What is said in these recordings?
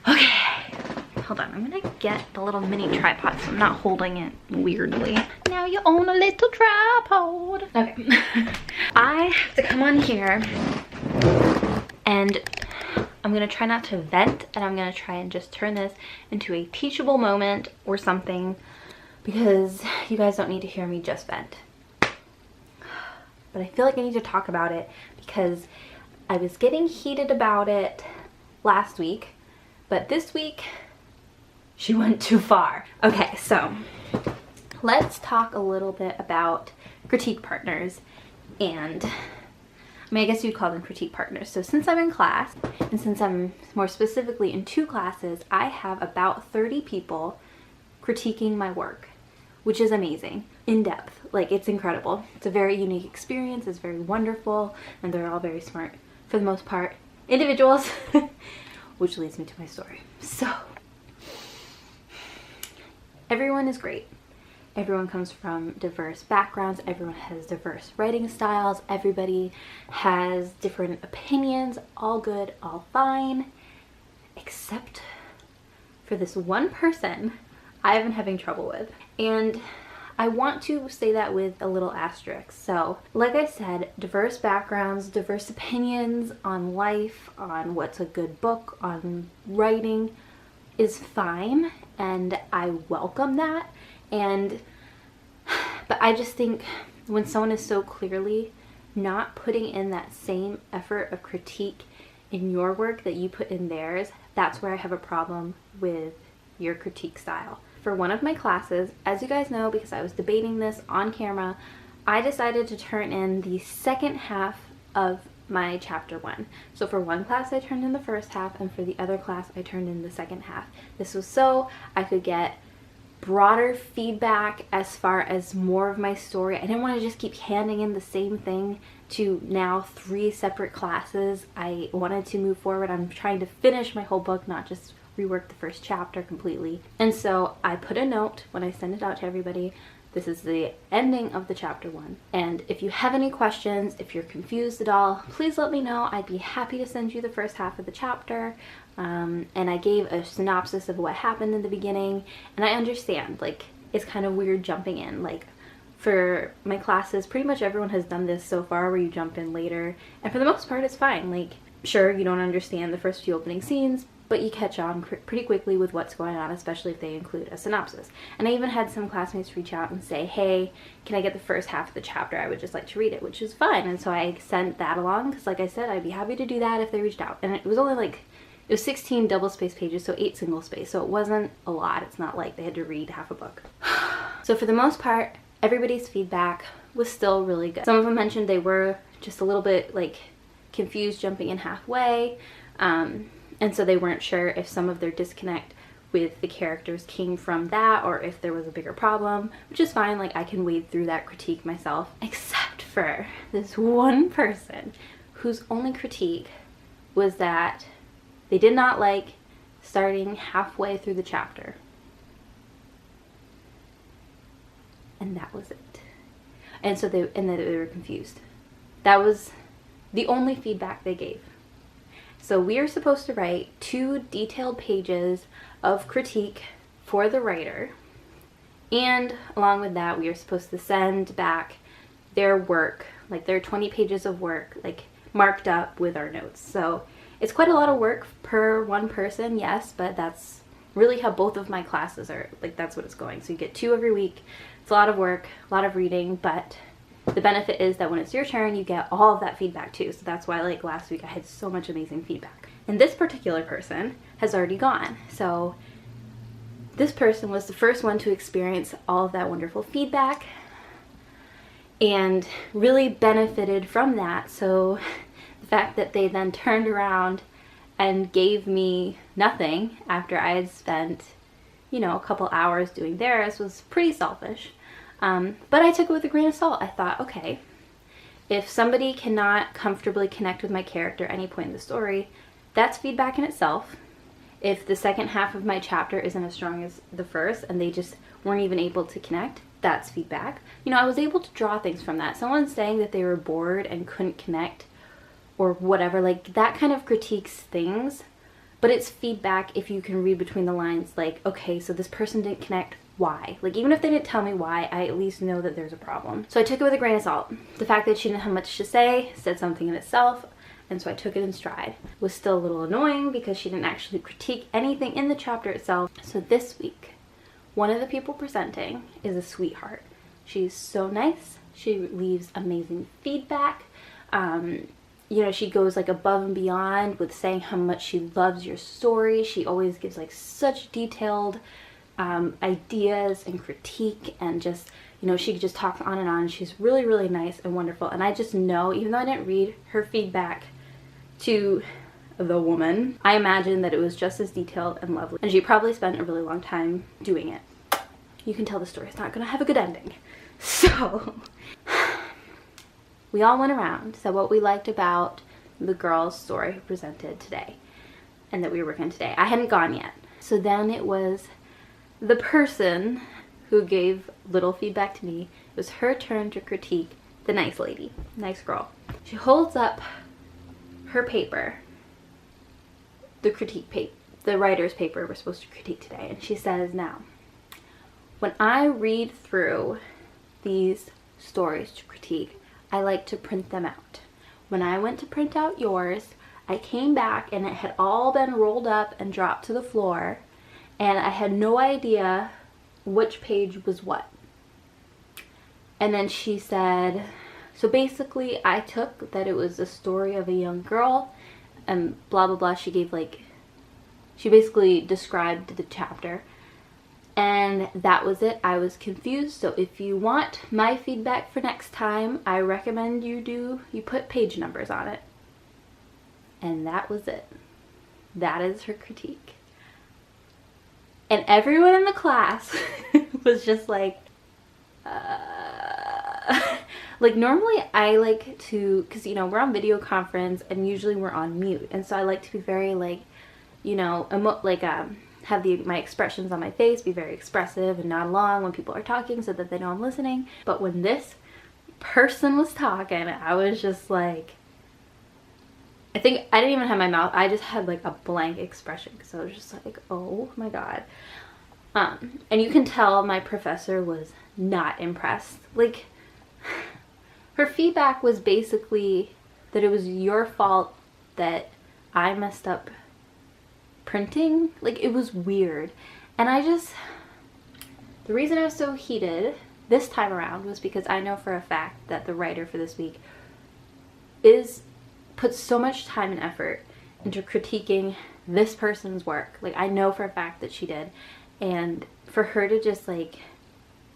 Okay, hold on. I'm gonna get the little mini tripod so I'm not holding it weirdly. Now you own a little tripod. Okay. I have to come on here and I'm gonna try not to vent, and I'm gonna try and just turn this into a teachable moment or something, because you guys don't need to hear me just vent. But I feel like I need to talk about it because I was getting heated about it last week, but this week she went too far. Okay, so let's talk a little bit about critique partners, and I guess you'd call them critique partners. So since I'm in class, and since I'm more specifically in 2 classes, I have about 30 people critiquing my work, which is amazing. In depth, like, it's incredible. It's a very unique experience, it's very wonderful, and they're all very smart, for the most part, individuals, which leads me to my story. So, everyone is great. Everyone comes from diverse backgrounds, everyone has diverse writing styles, everybody has different opinions, all good, all fine, except for this one person I've been having trouble with. And I want to say that with a little asterisk. So, like I said, diverse backgrounds, diverse opinions on life, on what's a good book, on writing is fine, and I welcome that. But I just think when someone is so clearly not putting in that same effort of critique in your work that you put in theirs, that's where I have a problem with your critique style. For one of my classes, as you guys know, because I was debating this on camera, I decided to turn in the second half of my chapter 1. So for one class I turned in the first half, and for the other class I turned in the second half. This was so I could get broader feedback as far as more of my story. I didn't want to just keep handing in the same thing to now 3 separate classes. I wanted to move forward. I'm trying to finish my whole book, not just rework the first chapter completely. And so I put a note when I send it out to everybody. This is the ending of the chapter 1. And if you have any questions, if you're confused at all, please let me know. I'd be happy to send you the first half of the chapter. And I gave a synopsis of what happened in the beginning. And I understand, like, it's kind of weird jumping in. Like, for my classes, pretty much everyone has done this so far where you jump in later. And for the most part, it's fine. Like, sure, you don't understand the first few opening scenes, but you catch on pretty quickly with what's going on, especially if they include a synopsis. And I even had some classmates reach out and say, hey, can I get the first half of the chapter? I would just like to read it, which is fine. And so I sent that along because, like I said, I'd be happy to do that if they reached out. And it was only like, it was 16 double-spaced pages, so 8 single-spaced, so it wasn't a lot. It's not like they had to read half a book. So for the most part, everybody's feedback was still really good. Some of them mentioned they were just a little bit, like, confused jumping in halfway, and so they weren't sure if some of their disconnect with the characters came from that or if there was a bigger problem, which is fine. Like, I can wade through that critique myself, except for this one person whose only critique was that they did not like starting halfway through the chapter. And that was it. And so they were confused. That was the only feedback they gave. So we are supposed to write 2 detailed pages of critique for the writer, and along with that we are supposed to send back their work, like their 20 pages of work, like marked up with our notes. So it's quite a lot of work per one person, yes, but that's really how both of my classes are, like, that's what it's going. So you get 2 every week. It's a lot of work, a lot of reading, but the benefit is that when it's your turn, you get all of that feedback too. So that's why, like, last week I had so much amazing feedback. And this particular person has already gone. So this person was the first one to experience all of that wonderful feedback and really benefited from that. So the fact that they then turned around and gave me nothing after I had spent, you know, a couple hours doing theirs was pretty selfish. But I took it with a grain of salt. I thought, okay, if somebody cannot comfortably connect with my character at any point in the story, that's feedback in itself. If the second half of my chapter isn't as strong as the first and they just weren't even able to connect, that's feedback. You know, I was able to draw things from that. Someone saying that they were bored and couldn't connect or whatever, like, that kind of critiques things, but it's feedback if you can read between the lines, like, okay, so this person didn't connect, why? Like, even if they didn't tell me why, I at least know that there's a problem. So I took it with a grain of salt. The fact that she didn't have much to say said something in itself, and so I took it in stride. It was still a little annoying because she didn't actually critique anything in the chapter itself. So this week, one of the people presenting is a sweetheart. She's so nice. She leaves amazing feedback. You know, she goes like above and beyond with saying how much she loves your story. She always gives like such detailed ideas and critique, and just, you know, she just talks on and on. She's really, really nice and wonderful. And I just know, even though I didn't read her feedback to the woman, I imagine that it was just as detailed and lovely. And she probably spent a really long time doing it. You can tell the story's not gonna have a good ending. So we all went around, said what we liked about the girl's story presented today and that we were working today. I hadn't gone yet. So then it was the person who gave little feedback to me. It was her turn to critique the nice lady, nice girl. She holds up her paper, the critique paper, the writer's paper we're supposed to critique today, and she says, now, when I read through these stories to critique, I like to print them out. When I went to print out yours, I came back and it had all been rolled up and dropped to the floor, and I had no idea which page was what. And then she said, so basically I took that it was a story of a young girl and blah blah blah. She gave like, she basically described the chapter, and that was it. I was confused. So if you want my feedback for next time, I recommend you put page numbers on it. And that was it. That is her critique. And everyone in the class was just like, like normally I like to, because you know, we're on video conference and usually we're on mute. And so I like to be very like, you know, have my expressions on my face, be very expressive and nod along when people are talking so that they know I'm listening. But when this person was talking, I was just like, I think I didn't even have my mouth, I just had like a blank expression because I was just like, oh my god. And you can tell my professor was not impressed. Like, her feedback was basically that it was your fault that I messed up printing. Like, it was weird. And the reason I was so heated this time around was because I know for a fact that the writer for this week puts so much time and effort into critiquing this person's work. Like, I know for a fact that she did. And for her to just like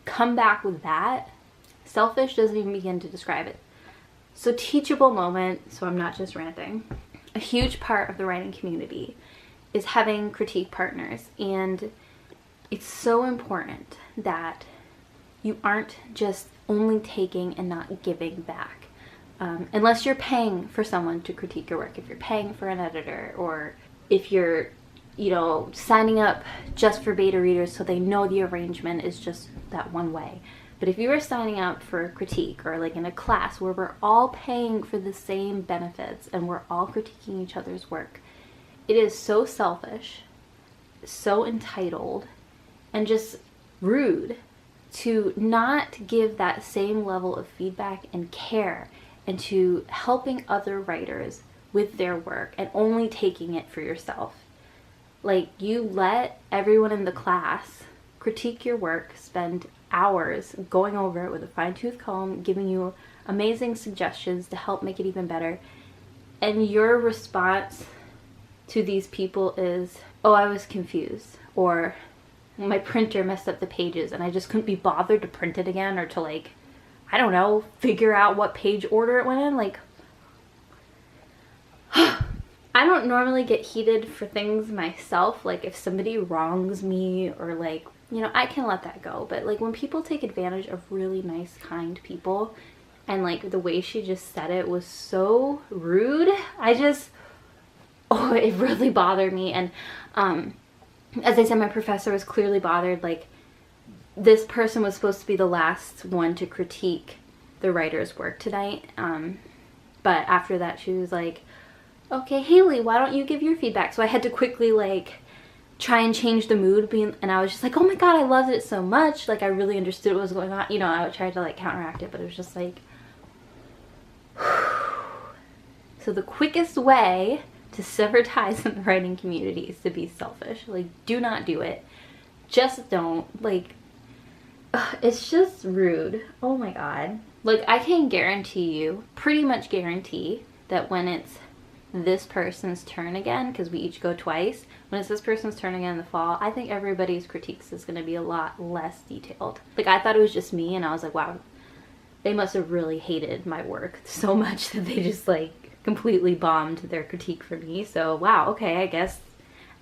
come back with that, selfish doesn't even begin to describe it. So teachable moment, so I'm not just ranting. A huge part of the writing community is having critique partners, and it's so important that you aren't just only taking and not giving back. Unless you're paying for someone to critique your work, if you're paying for an editor, or if you're, you know, signing up just for beta readers so they know the arrangement is just that one way. But if you are signing up for a critique, or like in a class where we're all paying for the same benefits and we're all critiquing each other's work, it is so selfish, so entitled, and just rude to not give that same level of feedback and care into helping other writers with their work and only taking it for yourself. Like, you let everyone in the class critique your work, spend hours going over it with a fine-tooth comb, giving you amazing suggestions to help make it even better, and your response to these people is, oh, I was confused, or my printer messed up the pages and I just couldn't be bothered to print it again, or to like, I don't know, figure out what page order it went in. Like, I don't normally get heated for things myself. Like, if somebody wrongs me, or like, you know, I can let that go. But like, when people take advantage of really nice, kind people, and like the way she just said it was so rude, it really bothered me. And as I said, my professor was clearly bothered. Like, this person was supposed to be the last one to critique the writer's work tonight. But after that, she was like, okay, Haley, why don't you give your feedback? So I had to quickly like try and change the mood, and I was just like, oh my god, I loved it so much. Like I really understood what was going on. You know, I tried to like counteract it, but it was just like. So the quickest way to sever ties in the writing community is to be selfish. Like, do not do it. Just don't. Like, it's just rude. Oh my god. Like, I can guarantee you, pretty much guarantee, that when it's this person's turn again, because we each go twice, when it's this person's turn again in the fall, I think everybody's critiques is going to be a lot less detailed. Like, I thought it was just me, and I was like, wow, they must have really hated my work so much that they just, like, completely bombed their critique for me. So, wow, okay, I guess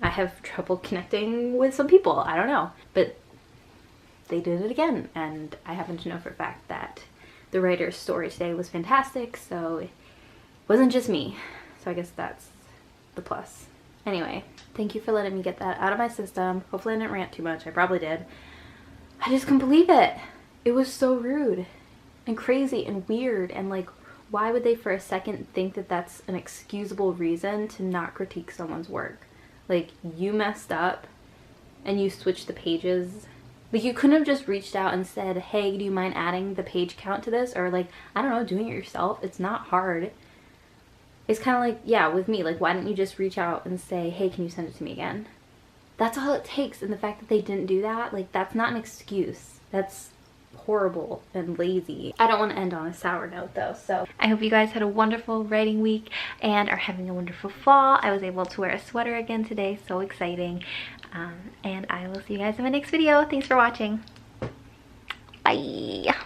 I have trouble connecting with some people. I don't know. But they did it again, and I happen to know for a fact that the writer's story today was fantastic, so it wasn't just me. So I guess that's the plus. Anyway, thank you for letting me get that out of my system. Hopefully I didn't rant too much. I probably did. I just couldn't believe it. It was so rude and crazy and weird, and like, why would they for a second think that that's an excusable reason to not critique someone's work? Like, you messed up and you switched the pages. Like, you couldn't have just reached out and said, hey, do you mind adding the page count to this? Or like, I don't know, doing it yourself. It's not hard. It's kind of like, yeah, with me, like, why didn't you just reach out and say, hey, can you send it to me again? That's all it takes. And the fact that they didn't do that, like, that's not an excuse. That's horrible and lazy. I don't want to end on a sour note though, so I hope you guys had a wonderful writing week and are having a wonderful fall. I was able to wear a sweater again today, so exciting. And I will see you guys in my next video. Thanks for watching. Bye.